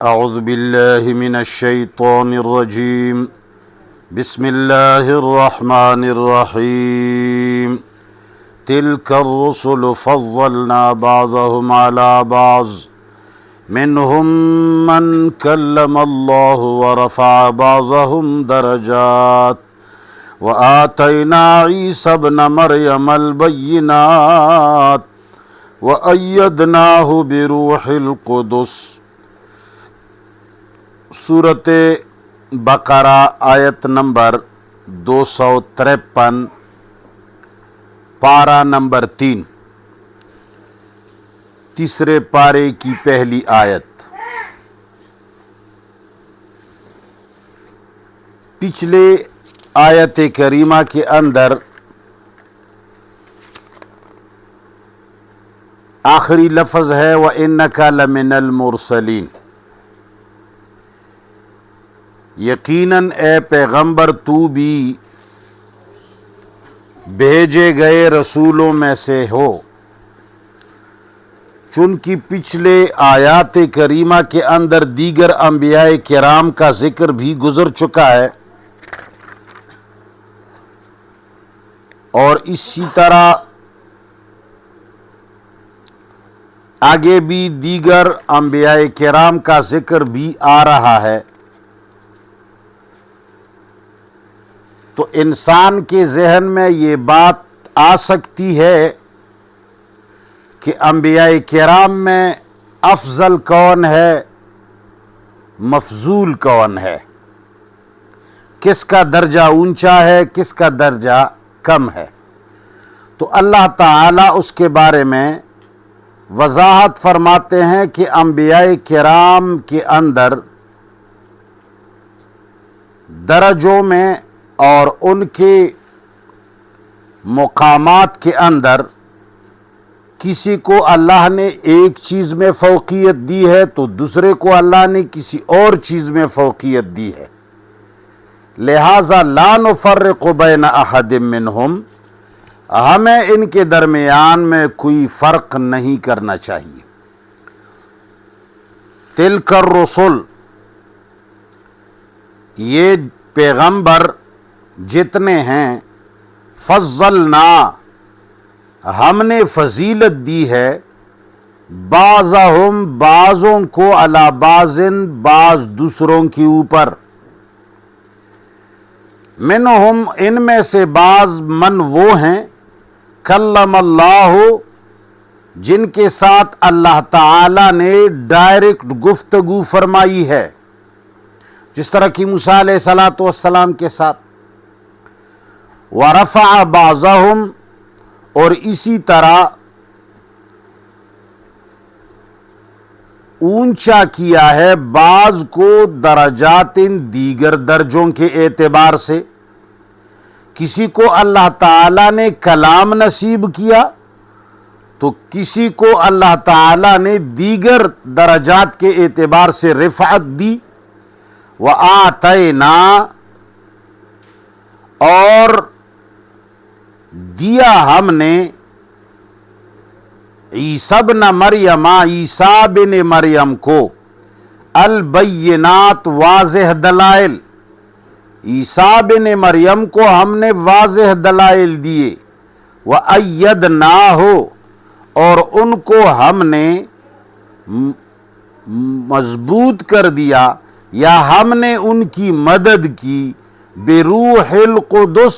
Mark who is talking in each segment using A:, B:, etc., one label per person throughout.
A: اعوذ باللہ من الشیطان الرجیم بسم اللہ الرحمن الرحیم تلک الرسل فضلنا بعضهم على بعض منهم من کلم اللہ ورفع بعضهم درجات وآتینا عیسی ابن مریم البینات وأیدناہ بروح القدس۔ سورۃ بقرہ آیت نمبر 253، پارہ نمبر 3، تیسرے پارے کی پہلی آیت۔ پچھلے آیت کریمہ کے اندر آخری لفظ ہے وَإِنَّكَ لَمِنَ الْمُرْسَلِينَ، یقیناً اے پیغمبر تو بھی بھیجے گئے رسولوں میں سے ہو۔ چونکہ پچھلے آیات کریمہ کے اندر دیگر انبیاء کرام کا ذکر بھی گزر چکا ہے، اور اسی طرح آگے بھی دیگر انبیاء کرام کا ذکر بھی آ رہا ہے۔ تو انسان کے ذہن میں یہ بات آ سکتی ہے کہ انبیاء کرام میں افضل کون ہے، مفضول کون ہے، کس کا درجہ اونچا ہے، کس کا درجہ کم ہے۔ تو اللہ تعالیٰ اس کے بارے میں وضاحت فرماتے ہیں کہ انبیاء کرام کے اندر درجوں میں اور ان کے مقامات کے اندر کسی کو اللہ نے ایک چیز میں فوقیت دی ہے تو دوسرے کو اللہ نے کسی اور چیز میں فوقیت دی ہے، لہذا لا نفرق بین احد منہم، ہمیں ان کے درمیان میں کوئی فرق نہیں کرنا چاہیے۔ تلک الرسل، یہ پیغمبر جتنے ہیں، فضلنا، ہم نے فضیلت دی ہے، بعضہم، بعضوں کو، علی بعضن، بعض دوسروں کے اوپر، منہم، ان میں سے بعض، من وہ ہیں، کلم اللہ، جن کے ساتھ اللہ تعالی نے ڈائریکٹ گفتگو فرمائی ہے، جس طرح کہ موسیٰ علیہ السلام کے ساتھ، ورفع بعضہم، اور اسی طرح اونچا کیا ہے بعض کو درجات، دیگر درجوں کے اعتبار سے۔ کسی کو اللہ تعالیٰ نے کلام نصیب کیا تو کسی کو اللہ تعالیٰ نے دیگر درجات کے اعتبار سے رفعت دی۔ وآتینا، اور دیا ہم نے، عیسی ابن مریم، عیسیٰ بن مریم کو، البینات، واضح دلائل، عیسیٰ بن مریم کو ہم نے واضح دلائل دیے، وَأَيَّدْنَاهُ، اور ان کو ہم نے مضبوط کر دیا یا ہم نے ان کی مدد کی، بروح القدس،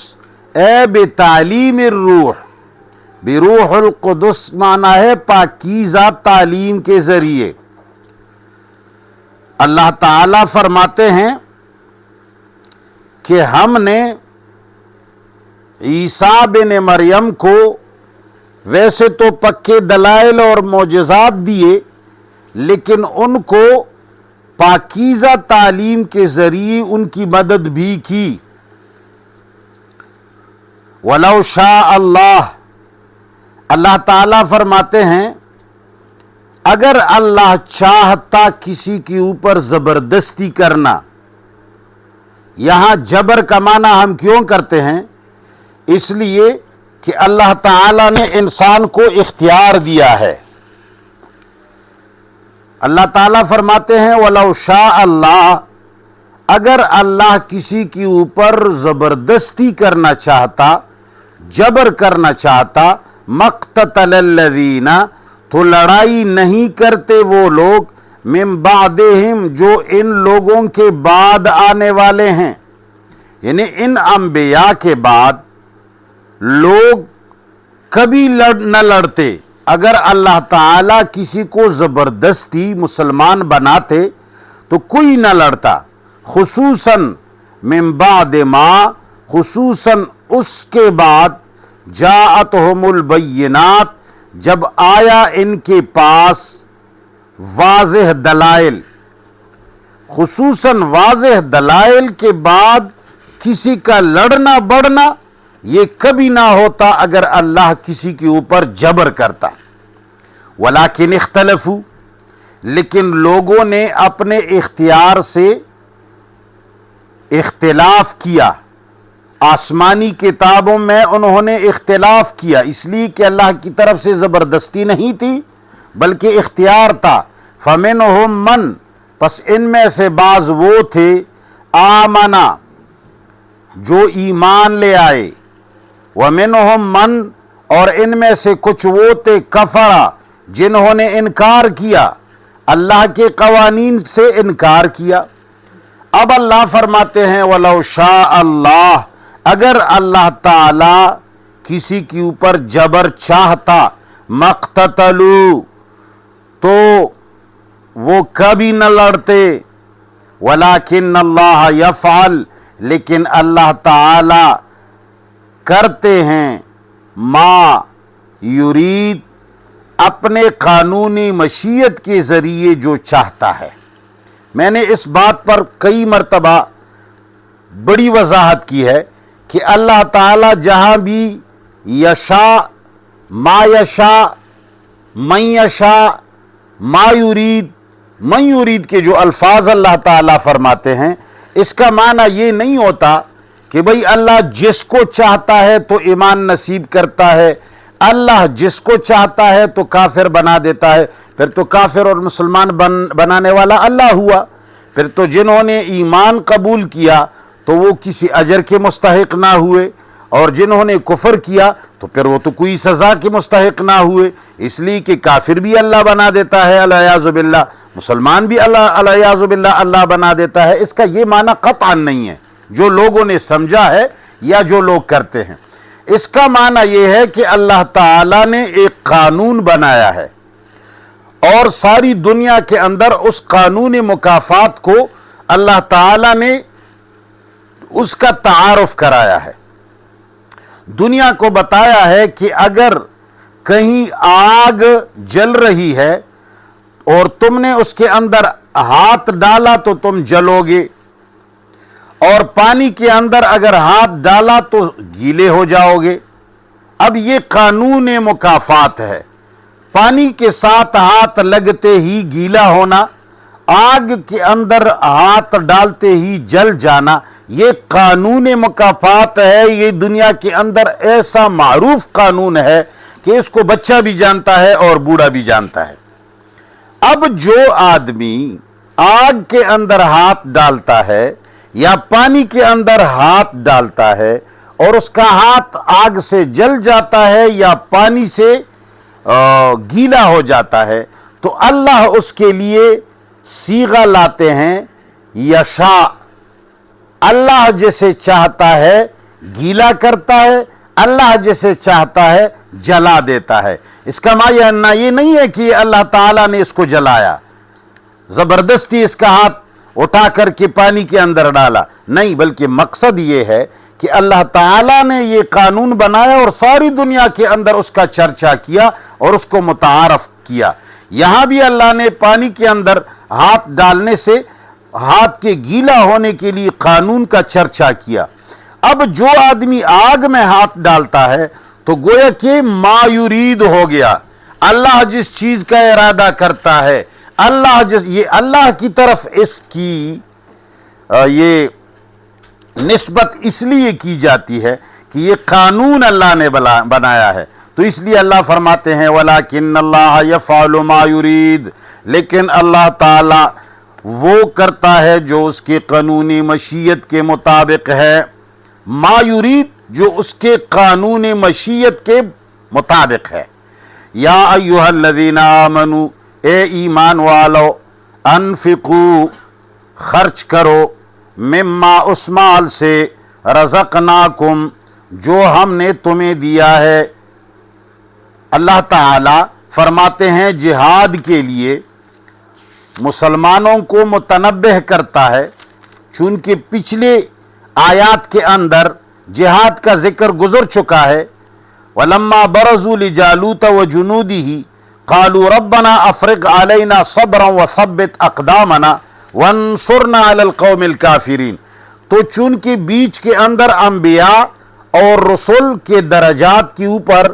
A: اے بتعلیم الروح، بروح القدس معنی ہے پاکیزہ تعلیم کے ذریعے۔ اللہ تعالیٰ فرماتے ہیں کہ ہم نے عیسیٰ بن مریم کو ویسے تو پکے دلائل اور معجزات دیے، لیکن ان کو پاکیزہ تعلیم کے ذریعے ان کی مدد بھی کی۔ وَلَوْ شَاءَ اللَّهُ، اللہ تعالیٰ فرماتے ہیں اگر اللہ چاہتا کسی کے اوپر زبردستی کرنا، یہاں جبر کا معنی ہم کیوں کرتے ہیں؟ اس لیے کہ اللہ تعالیٰ نے انسان کو اختیار دیا ہے، اللہ تعالیٰ فرماتے ہیں وَلَوْ شَاءَ اللَّهُ، اگر اللہ کسی کے اوپر زبردستی کرنا چاہتا، جبر کرنا چاہتا، مَقْتَتَلَ الَّذِينَ، تو لڑائی نہیں کرتے وہ لوگ، مِن بَعْدِهِمْ، جو ان لوگوں کے بعد آنے والے ہیں، یعنی ان انبیاء کے بعد لوگ کبھی نہ لڑتے۔ اگر اللہ تعالیٰ کسی کو زبردستی مسلمان بناتے تو کوئی نہ لڑتا، خصوصاً من بعد ما، خصوصاً اس کے بعد جاءتہم البینات، جب آیا ان کے پاس واضح دلائل، خصوصاً واضح دلائل کے بعد کسی کا لڑنا بڑھنا یہ کبھی نہ ہوتا اگر اللہ کسی کے اوپر جبر کرتا۔ ولیکن اختلفوا، لیکن لوگوں نے اپنے اختیار سے اختلاف کیا، آسمانی کتابوں میں انہوں نے اختلاف کیا، اس لیے کہ اللہ کی طرف سے زبردستی نہیں تھی بلکہ اختیار تھا۔ فمنہم من، پس ان میں سے بعض وہ تھے، آمنا، جو ایمان لے آئے، ومنہم من، اور ان میں سے کچھ وہ تھے، کفرا، جنہوں نے انکار کیا، اللہ کے قوانین سے انکار کیا۔ اب اللہ فرماتے ہیں وَلَوْ شَاءَ اللَّهُ، اگر اللہ تعالی کسی کے اوپر جبر چاہتا، مَقْتَتَلُوا، تو وہ کبھی نہ لڑتے، وَلَكِنَّ اللَّهَ يَفْعَلُ، لیکن اللہ تعالی کرتے ہیں ما یرید، اپنے قانونی مشیت کے ذریعے جو چاہتا ہے۔ میں نے اس بات پر کئی مرتبہ بڑی وضاحت کی ہے کہ اللہ تعالی جہاں بھی یشاء، ما یشاء، من یشاء، ما یرید، من یرید کے جو الفاظ اللہ تعالی فرماتے ہیں، اس کا معنی یہ نہیں ہوتا کہ بھئی اللہ جس کو چاہتا ہے تو ایمان نصیب کرتا ہے، اللہ جس کو چاہتا ہے تو کافر بنا دیتا ہے، پھر تو کافر اور مسلمان بنانے والا اللہ ہوا، پھر تو جنہوں نے ایمان قبول کیا تو وہ کسی اجر کے مستحق نہ ہوئے، اور جنہوں نے کفر کیا تو پھر وہ تو کوئی سزا کے مستحق نہ ہوئے، اس لیے کہ کافر بھی اللہ بنا دیتا ہے العیاذ باللہ، مسلمان بھی اللہ العیاذ باللہ اللہ بنا دیتا ہے۔ اس کا یہ معنی قطعا نہیں ہے جو لوگوں نے سمجھا ہے یا جو لوگ کرتے ہیں۔ اس کا معنی یہ ہے کہ اللہ تعالی نے ایک قانون بنایا ہے اور ساری دنیا کے اندر اس قانون مکافات کو اللہ تعالی نے اس کا تعارف کرایا ہے، دنیا کو بتایا ہے کہ اگر کہیں آگ جل رہی ہے اور تم نے اس کے اندر ہاتھ ڈالا تو تم جلو گے، اور پانی کے اندر اگر ہاتھ ڈالا تو گیلے ہو جاؤ گے۔ اب یہ قانون مکافات ہے، پانی کے ساتھ ہاتھ لگتے ہی گیلا ہونا، آگ کے اندر ہاتھ ڈالتے ہی جل جانا، یہ قانون مکافات ہے۔ یہ دنیا کے اندر ایسا معروف قانون ہے کہ اس کو بچہ بھی جانتا ہے اور بوڑھا بھی جانتا ہے۔ اب جو آدمی آگ کے اندر ہاتھ ڈالتا ہے یا پانی کے اندر ہاتھ ڈالتا ہے اور اس کا ہاتھ آگ سے جل جاتا ہے یا پانی سے گیلا ہو جاتا ہے، تو اللہ اس کے لیے صیغہ لاتے ہیں یشاء، اللہ جسے چاہتا ہے گیلا کرتا ہے، اللہ جسے چاہتا ہے جلا دیتا ہے۔ اس کا معنی یہ نہیں ہے کہ اللہ تعالیٰ نے اس کو جلایا، زبردستی اس کا ہاتھ اٹھا کر کے پانی کے اندر ڈالا، نہیں، بلکہ مقصد یہ ہے کہ اللہ تعالیٰ نے یہ قانون بنایا اور ساری دنیا کے اندر اس کا چرچا کیا اور اس کو متعارف کیا۔ یہاں بھی اللہ نے پانی کے اندر ہاتھ ڈالنے سے ہاتھ کے گیلا ہونے کے لیے قانون کا چرچا کیا۔ اب جو آدمی آگ میں ہاتھ ڈالتا ہے تو گویا کہ ما یرید ہو گیا، اللہ جس چیز کا ارادہ کرتا ہے، یہ اللہ کی طرف اس کی یہ نسبت اس لیے کی جاتی ہے کہ یہ قانون اللہ نے بنایا ہے، تو اس لیے اللہ فرماتے ہیں وَلَٰكِنَّ اللَّهَ يَفْعَلُ مَا يُرِيدُ، لیکن اللہ تعالی وہ کرتا ہے جو اس کے قانونی مشیت کے مطابق ہے، ما یرید جو اس کے قانونی مشیت کے مطابق ہے۔ یا ایھا الذین آمنوا، اے ایمان والو، انفقوا خرچ کرو، مما اس مال سے، رزقناکم جو ہم نے تمہیں دیا ہے۔ اللہ تعالی فرماتے ہیں جہاد کے لیے مسلمانوں کو متنبہ کرتا ہے، چونکہ پچھلے آیات کے اندر جہاد کا ذکر گزر چکا ہے۔ وَلَمَّا بَرَزُوا لِجَالُوتَ وَجُنُودِهِ قَالُوا رَبَّنَا أَفْرِغْ عَلَيْنَا صَبْرًا وَثَبِّتْ أَقْدَامَنَا وَانصُرْنَا عَلَى الْقَوْمِ الْكَافِرِينَ، تو چونکہ بیچ کے اندر انبیاء اور رسول کے درجات کے اوپر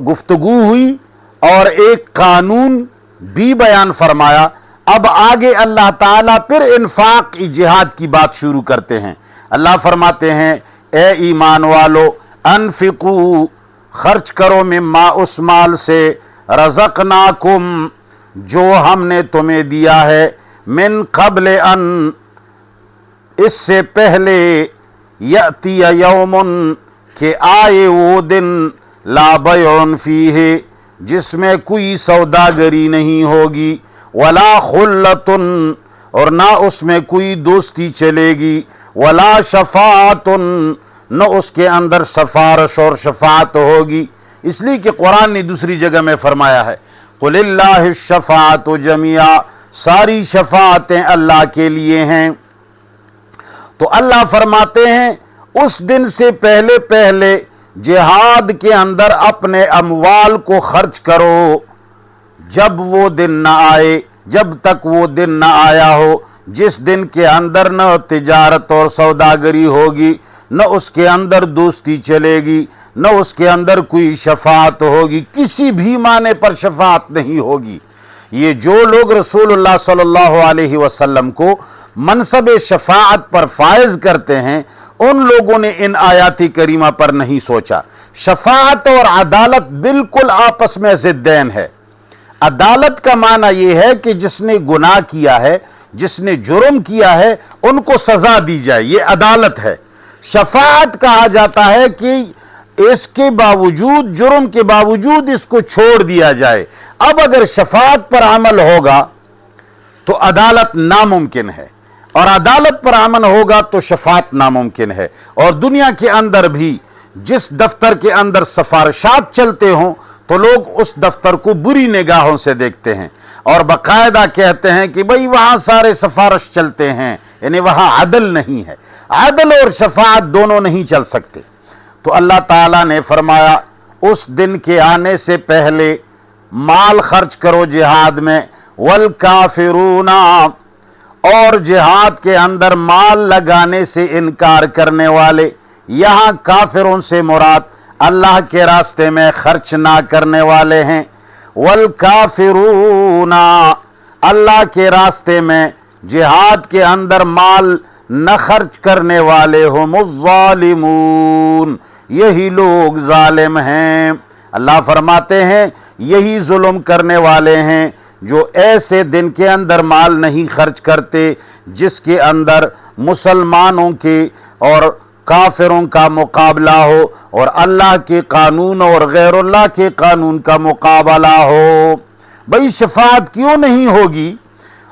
A: گفتگو ہوئی اور ایک قانون بھی بیان فرمایا، اب آگے اللہ تعالیٰ پھر انفاق جہاد کی بات شروع کرتے ہیں۔ اللہ فرماتے ہیں اے ایمان والو، انفقو خرچ کرو، مما اس مال سے، رزقناکم جو ہم نے تمہیں دیا ہے، من قبل ان اس سے پہلے، یأتی یوم کہ آئے وہ دن، لا بیع فیہ جس میں کوئی سوداگری نہیں ہوگی، ولا خلۃ اور نہ اس میں کوئی دوستی چلے گی، ولا شفاعۃ نہ اس کے اندر سفارش اور شفاعت ہوگی۔ اس لیے کہ قرآن نے دوسری جگہ میں فرمایا ہے قل اللہ الشفاعۃ جمیعا، ساری شفاعتیں اللہ کے لیے ہیں۔ تو اللہ فرماتے ہیں اس دن سے پہلے پہلے جہاد کے اندر اپنے اموال کو خرچ کرو، جب وہ دن نہ آئے، جب تک وہ دن نہ آیا ہو جس دن کے اندر نہ تجارت اور سوداگری ہوگی، نہ اس کے اندر دوستی چلے گی، نہ اس کے اندر کوئی شفاعت ہوگی، کسی بھی معنی پر شفاعت نہیں ہوگی۔ یہ جو لوگ رسول اللہ صلی اللہ علیہ وسلم کو منصب شفاعت پر فائز کرتے ہیں، ان لوگوں نے ان آیات کریمہ پر نہیں سوچا۔ شفاعت اور عدالت بالکل آپس میں ضدین ہے۔ عدالت کا معنی یہ ہے کہ جس نے گناہ کیا ہے، جس نے جرم کیا ہے، ان کو سزا دی جائے، یہ عدالت ہے۔ شفاعت کہا جاتا ہے کہ اس کے باوجود، جرم کے باوجود اس کو چھوڑ دیا جائے۔ اب اگر شفاعت پر عمل ہوگا تو عدالت ناممکن ہے، اور عدالت پر عمل ہوگا تو شفاعت ناممکن ہے۔ اور دنیا کے اندر بھی جس دفتر کے اندر سفارشات چلتے ہوں تو لوگ اس دفتر کو بری نگاہوں سے دیکھتے ہیں، اور باقاعدہ کہتے ہیں کہ بھئی وہاں سارے سفارش چلتے ہیں، یعنی وہاں عدل نہیں ہے۔ عدل اور شفاعت دونوں نہیں چل سکتے۔ تو اللہ تعالیٰ نے فرمایا اس دن کے آنے سے پہلے مال خرچ کرو جہاد میں، والکافرون اور جہاد کے اندر مال لگانے سے انکار کرنے والے، یہاں کافروں سے مراد اللہ کے راستے میں خرچ نہ کرنے والے ہیں۔ والکافرون اللہ کے راستے میں جہاد کے اندر مال نہ خرچ کرنے والے، ہم الظالمون یہی لوگ ظالم ہیں۔ اللہ فرماتے ہیں یہی ظلم کرنے والے ہیں جو ایسے دن کے اندر مال نہیں خرچ کرتے جس کے اندر مسلمانوں کے اور کافروں کا مقابلہ ہو، اور اللہ کے قانون اور غیر اللہ کے قانون کا مقابلہ ہو۔ بھئی شفاعت کیوں نہیں ہوگی؟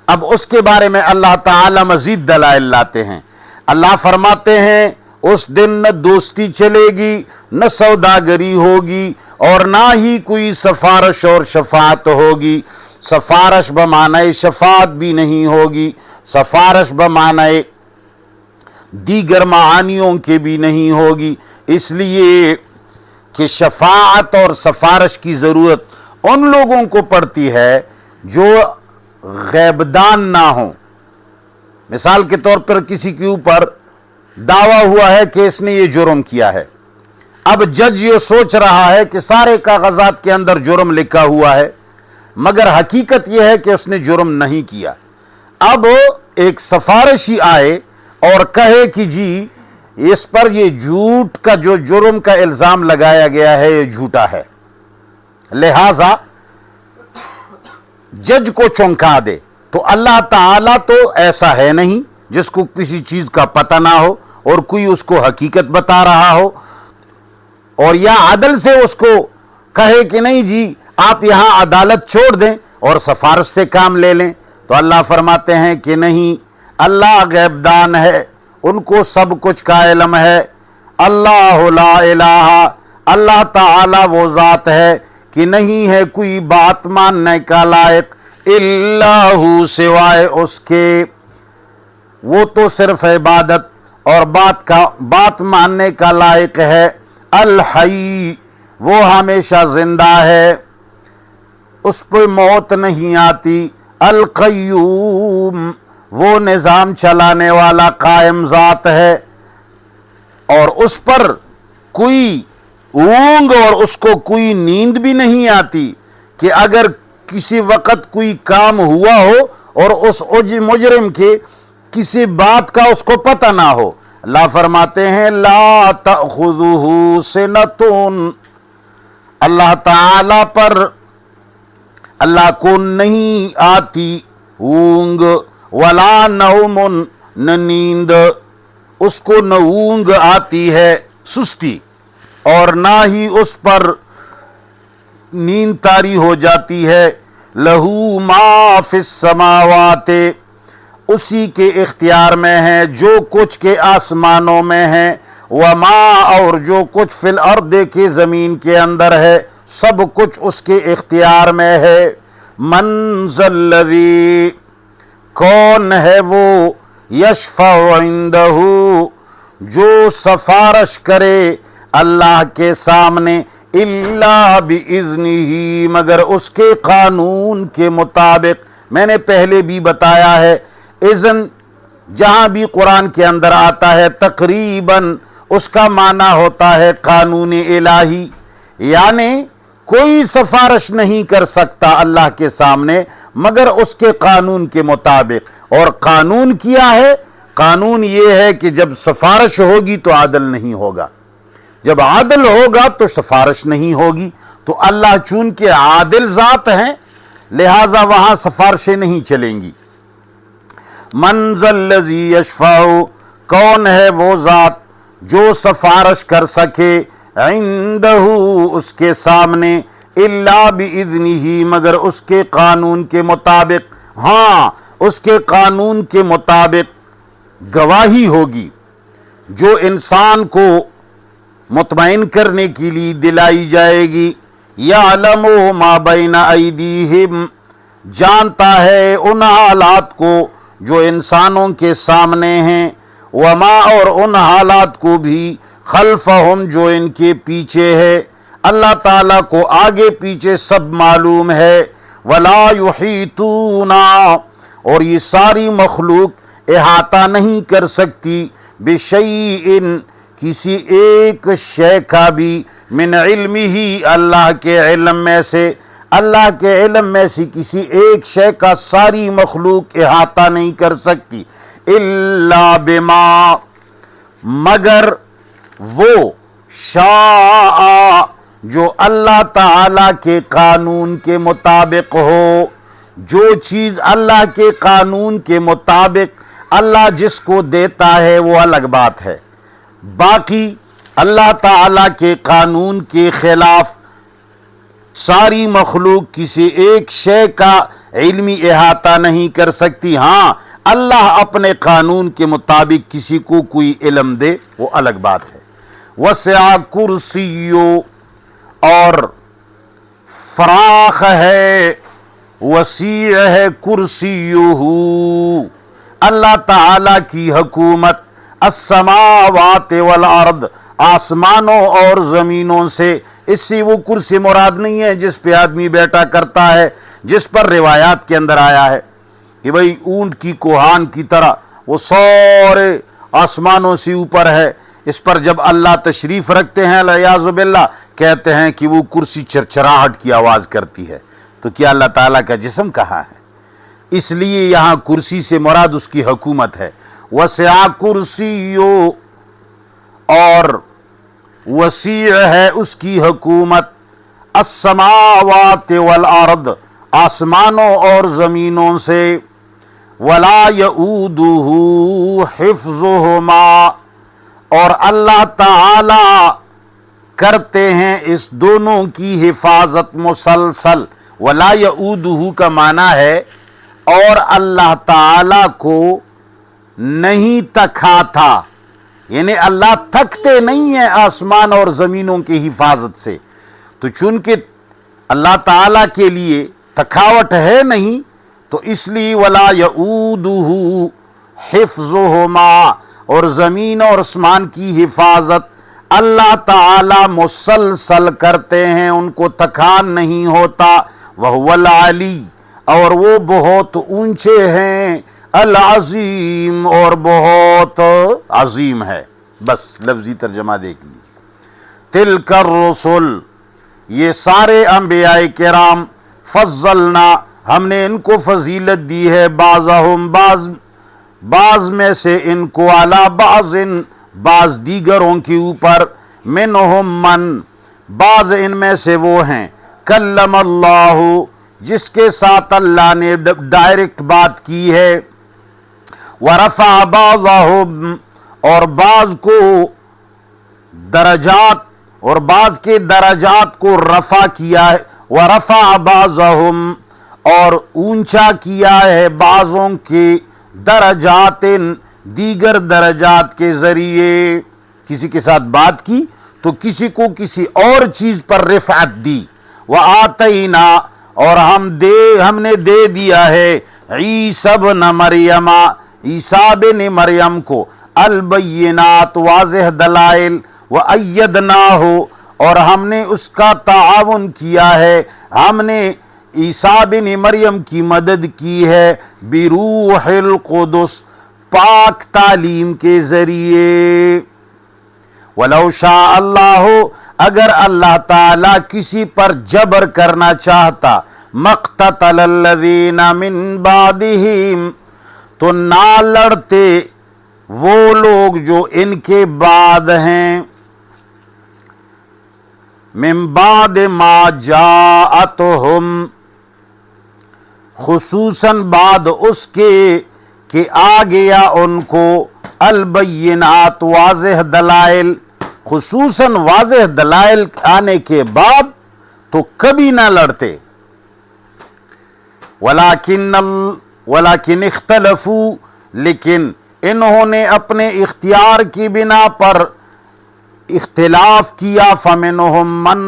A: اب اس کے بارے میں اللہ تعالی مزید دلائل لاتے ہیں۔ اللہ فرماتے ہیں اس دن نہ دوستی چلے گی، نہ سوداگری ہوگی، اور نہ ہی کوئی سفارش اور شفاعت ہوگی۔ سفارش بمعنی شفاعت بھی نہیں ہوگی، سفارش بمعنی دیگر معانیوں کے بھی نہیں ہوگی، اس لیے کہ شفاعت اور سفارش کی ضرورت ان لوگوں کو پڑتی ہے جو غیبدان نہ ہوں۔ مثال کے طور پر کسی کے اوپر دعویٰ ہوا ہے کہ اس نے یہ جرم کیا ہے، اب جج یہ سوچ رہا ہے کہ سارے کاغذات کے اندر جرم لکھا ہوا ہے، مگر حقیقت یہ ہے کہ اس نے جرم نہیں کیا۔ اب ایک سفارشی آئے اور کہے کہ جی اس پر یہ جھوٹ کا جو جرم کا الزام لگایا گیا ہے یہ جھوٹا ہے، لہذا جج کو چونکا دے۔ تو اللہ تعالیٰ تو ایسا ہے نہیں جس کو کسی چیز کا پتہ نہ ہو اور کوئی اس کو حقیقت بتا رہا ہو، اور یا عدل سے اس کو کہے کہ نہیں جی آپ یہاں عدالت چھوڑ دیں اور سفارش سے کام لے لیں۔ تو اللہ فرماتے ہیں کہ نہیں، اللہ غیب دان ہے، ان کو سب کچھ کا علم ہے۔ اللہ لا الہ، اللہ تعالی وہ ذات ہے کہ نہیں ہے کوئی بات ماننے کا لائق الا ہو، سوائے اس کے، وہ تو صرف عبادت اور بات ماننے کا لائق ہے۔ الحی، وہ ہمیشہ زندہ ہے، اس پہ موت نہیں آتی۔ القیوم، وہ نظام چلانے والا قائم ذات ہے، اور اس پر کوئی اونگ اور اس کو کوئی نیند بھی نہیں آتی کہ اگر کسی وقت کوئی کام ہوا ہو اور اس مجرم کے کسی بات کا اس کو پتہ نہ ہو۔ اللہ فرماتے ہیں لا تأخذہ سنۃ، اللہ تعالی پر، اللہ کو نہیں آتی اونگ، ولا نوم، نہ نیند، اس کو نہ اونگ آتی ہے سستی، اور نہ ہی اس پر نیند طاری ہو جاتی ہے۔ لہو ما فی السماوات، اسی کے اختیار میں ہے جو کچھ کے آسمانوں میں ہے، وما، اور جو کچھ فی الارض کے زمین کے اندر ہے، سب کچھ اس کے اختیار میں ہے۔ من ذا الذی، کون ہے وہ، یشفع عندہ، جو سفارش کرے اللہ کے سامنے، الا باذنہ، مگر اس کے قانون کے مطابق۔ میں نے پہلے بھی بتایا ہے، اذن جہاں بھی قرآن کے اندر آتا ہے تقریباً اس کا معنی ہوتا ہے قانون الہی، یعنی کوئی سفارش نہیں کر سکتا اللہ کے سامنے مگر اس کے قانون کے مطابق۔ اور قانون کیا ہے؟ قانون یہ ہے کہ جب سفارش ہوگی تو عدل نہیں ہوگا، جب عدل ہوگا تو سفارش نہیں ہوگی۔ تو اللہ چونکہ عادل ذات ہیں لہذا وہاں سفارشیں نہیں چلیں گی۔ من ذا الذی یشفع، کون ہے وہ ذات جو سفارش کر سکے، عندہ، اس کے سامنے، الا باذنہ، مگر اس کے قانون کے مطابق۔ ہاں، اس کے قانون کے مطابق گواہی ہوگی جو انسان کو مطمئن کرنے کے لیے دلائی جائے گی۔ یعلم ما بین ایدیہم، جانتا ہے ان حالات کو جو انسانوں کے سامنے ہیں، وما، اور ان حالات کو بھی، خلفہم، جو ان کے پیچھے ہے۔ اللہ تعالیٰ کو آگے پیچھے سب معلوم ہے۔ ولا یحیطون، اور یہ ساری مخلوق احاطہ نہیں کر سکتی، بشیء، کسی ایک شے کا بھی، من علمہ، اللہ کے علم میں سے، اللہ کے علم میں سے کسی ایک شے کا ساری مخلوق احاطہ نہیں کر سکتی، الا بما، مگر وہ، شاء، جو اللہ تعالی کے قانون کے مطابق ہو۔ جو چیز اللہ کے قانون کے مطابق اللہ جس کو دیتا ہے وہ الگ بات ہے، باقی اللہ تعالی کے قانون کے خلاف ساری مخلوق کسی ایک شے کا علمی احاطہ نہیں کر سکتی۔ ہاں، اللہ اپنے قانون کے مطابق کسی کو کوئی علم دے وہ الگ بات ہے۔ وسع کرسیو، اور فراخ ہے، وسیع ہے، کرسیہ، اللہ تعالی کی حکومت، السماوات والارض، آسمانوں اور زمینوں سے۔ اس سے وہ کرسی مراد نہیں ہے جس پہ آدمی بیٹھا کرتا ہے، جس پر روایات کے اندر آیا ہے کہ بھئی اونٹ کی کوہان کی طرح وہ سارے آسمانوں سے اوپر ہے۔ اس پر جب اللہ تشریف رکھتے ہیں والعیاذ باللہ، کہتے ہیں کہ وہ کرسی چرچراہٹ کی آواز کرتی ہے۔ تو کیا اللہ تعالیٰ کا جسم کہاں ہے؟ اس لیے یہاں کرسی سے مراد اس کی حکومت ہے۔ وسع کرسیو، اور وسیع ہے اس کی حکومت، السماوات والارض، آسمانوں اور زمینوں سے، ولا یؤودہ حفظہما، اور اللہ تعالی کرتے ہیں اس دونوں کی حفاظت مسلسل۔ ولا یؤودہ کا معنی ہے اور اللہ تعالی کو نہیں تکھا تھا، یعنی اللہ تھکتے نہیں ہیں آسمان اور زمینوں کی حفاظت سے، تو چونکہ اللہ تعالی کے لیے تھکاوٹ ہے نہیں تو اس لیے ولا یؤودہ حفظہما، اور زمین اور آسمان کی حفاظت اللہ تعالی مسلسل کرتے ہیں، ان کو تھکان نہیں ہوتا۔ وہو العلی، اور وہ بہت اونچے ہیں، العظیم، اور بہت عظیم ہے۔ بس لفظی ترجمہ دیکھ لیجیے۔ تلک الرسل، یہ سارے انبیاء کرام، فضلنا، ہم نے ان کو فضیلت دی ہے، بعضہم، بعض میں سے ان کو، علی بعض، بعض دیگروں کے اوپر، منہم من، بعض ان میں سے وہ ہیں، کلم اللہ، جس کے ساتھ اللہ نے ڈائریکٹ بات کی ہے، ورفع بعضہم، اور بعض کو درجات، اور بعض کے درجات کو رفع کیا ہے، ورفع بعضہم، اور اونچا کیا ہے بعضوں کے درجات، دیگر درجات کے ذریعے، کسی کے ساتھ بات کی تو کسی کو کسی اور چیز پر رفعت دی۔ وَآتَيْنَا، اور ہم نے دے دیا ہے، عیسی ابن مریم، عیسیٰ بن مریم کو، البینات، واضح دلائل، وَأَيَّدْنَاهُ، اور ہم نے اس کا تعاون کیا ہے، ہم نے عیسیٰ بن مریم کی مدد کی ہے، بروح القدس، پاک تعلیم کے ذریعے۔ وَلَوْ شَاءَ اللَّهُ، اگر اللہ تعالی کسی پر جبر کرنا چاہتا، مَقْتَتَلَ الَّذِينَ مِن بَعْدِهِمْ، تو نہ لڑتے وہ لوگ جو ان کے بعد ہیں، من بعد ما جاءتہم، خصوصاً بعد اس کے کہ آ گیا ان کو، البینات، واضح دلائل، خصوصاً واضح دلائل آنے کے بعد تو کبھی نہ لڑتے۔ ولیکن اختلفوا، لیکن انہوں نے اپنے اختیار کی بنا پر اختلاف کیا، فمنہم من،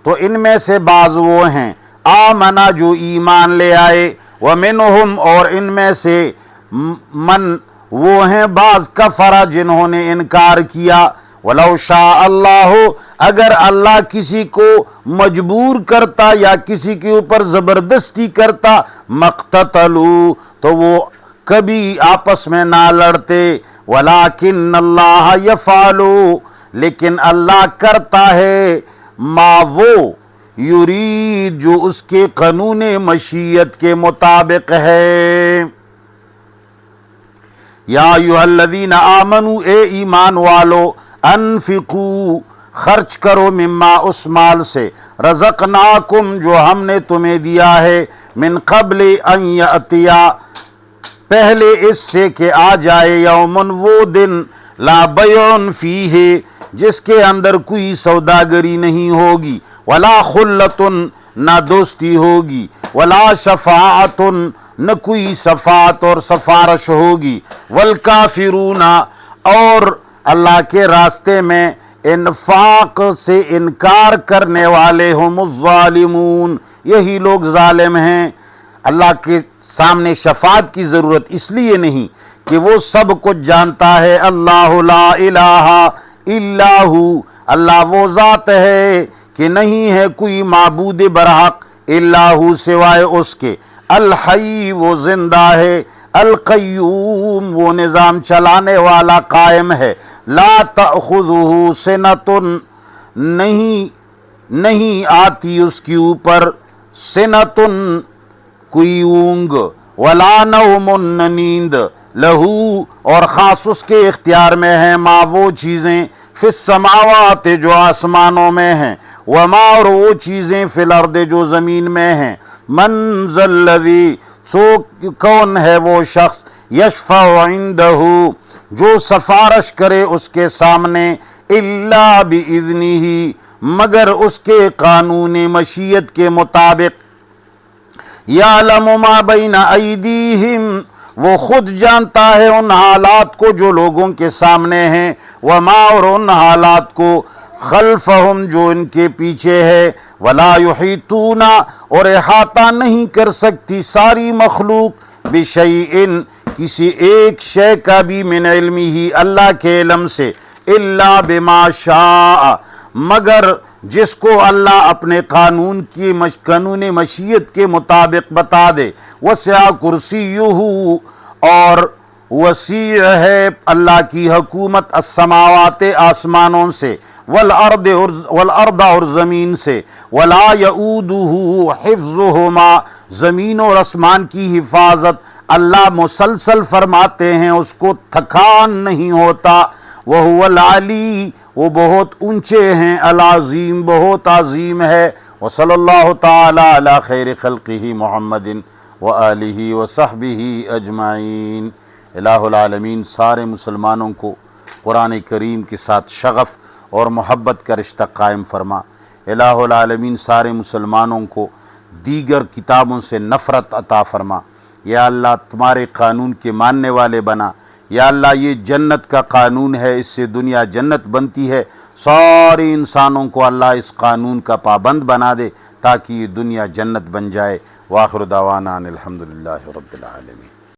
A: تو ان میں سے بعض وہ ہیں، آمنا، جو ایمان لے آئے، ومنہم، اور ان میں سے من، وہ ہیں بعض، کفر، جنہوں نے انکار کیا۔ وَلَوْ شَاءَ اللَّهُ، اگر اللہ کسی کو مجبور کرتا یا کسی کے اوپر زبردستی کرتا، مَقْتَتَلُوا، تو وہ کبھی آپس میں نہ لڑتے، وَلَٰكِنَّ اللَّهَ يَفْعَلُ، لیکن اللہ کرتا ہے، ما وہ، یرید، جو اس کے قانون مشیت کے مطابق ہے۔ یا ایھا الذین آمنوا، اے ایمان والو، انفقوا، خرچ کرو، مما، اس مال سے، رزقناکم، جو ہم نے تمہیں دیا ہے، من قبل ان یأتیا، پہلے اس سے کہ آ جائے، یومن، وہ دن، لا بیع فیہ، جس کے اندر کوئی سوداگری نہیں ہوگی، ولا خلۃ، نہ دوستی ہوگی، ولا شفاعت، نہ کوئی شفاعت اور سفارش ہوگی، والکافرون، اور اللہ کے راستے میں انفاق سے انکار کرنے والے، ہم الظالمون، یہی لوگ ظالم ہیں۔ اللہ کے سامنے شفاعت کی ضرورت اس لیے نہیں کہ وہ سب کچھ جانتا ہے، اللہ لا الہ الا ہو، اللہ وہ ذات ہے کہ نہیں ہے کوئی معبود برحق الا ہو، سوائے اس کے، الحی، وہ زندہ ہے، القیوم، وہ نظام چلانے والا قائم ہے، لا تأخذہ سنۃ، نہیں آتی اس کے اوپر، سنۃ، کوئی اونگ، ولا نوم، نیند، لہو، اور خاص اس کے اختیار میں ہے، ما، وہ چیزیں، فی السماوات جو آسمانوں میں ہیں، وما اور وہ چیزیں فی الارض جو زمین میں ہیں، من ذا الذی سو کون ہے وہ شخص، یشفع عندہ جو سفارش کرے اس کے سامنے، الا باذنہ مگر اس کے قانون مشیت کے مطابق، یعلم ما بین ایدیہم وہ خود جانتا ہے ان حالات کو جو لوگوں کے سامنے ہیں، وما اور ان حالات کو خلفہم جو ان کے پیچھے ہے، ولا یحیطون اور احاطہ نہیں کر سکتی ساری مخلوق بشیء کسی ایک شے کا بھی من علمہ اللہ کے علم سے، الا بما شاء مگر جس کو اللہ اپنے قانون مشیت کے مطابق بتا دے، وسع کرسیہ اور وسیع ہے اللہ کی حکومت، السماوات آسمانوں سے، والارض اور زمین سے، ولا یؤودہ حفظہما زمین اور آسمان کی حفاظت اللہ مسلسل فرماتے ہیں، اس کو تھکان نہیں ہوتا، وہو العلی وہ بہت اونچے ہیں، العظیم بہت عظیم ہے۔ وصلی اللہ تعالی علی خیر خلقہ محمد وآلہ وصحبہ اجمعین۔ الہ العالمین سارے مسلمانوں کو قرآن کریم کے ساتھ شغف اور محبت کا رشتہ قائم فرما۔ الہ العالمین سارے مسلمانوں کو دیگر کتابوں سے نفرت عطا فرما۔ یا اللہ تمہارے قانون کے ماننے والے بنا۔ یا اللہ یہ جنت کا قانون ہے، اس سے دنیا جنت بنتی ہے، سارے انسانوں کو اللہ اس قانون کا پابند بنا دے تاکہ یہ دنیا جنت بن جائے۔ وآخر دعوانا ان الحمدللہ رب العالمین۔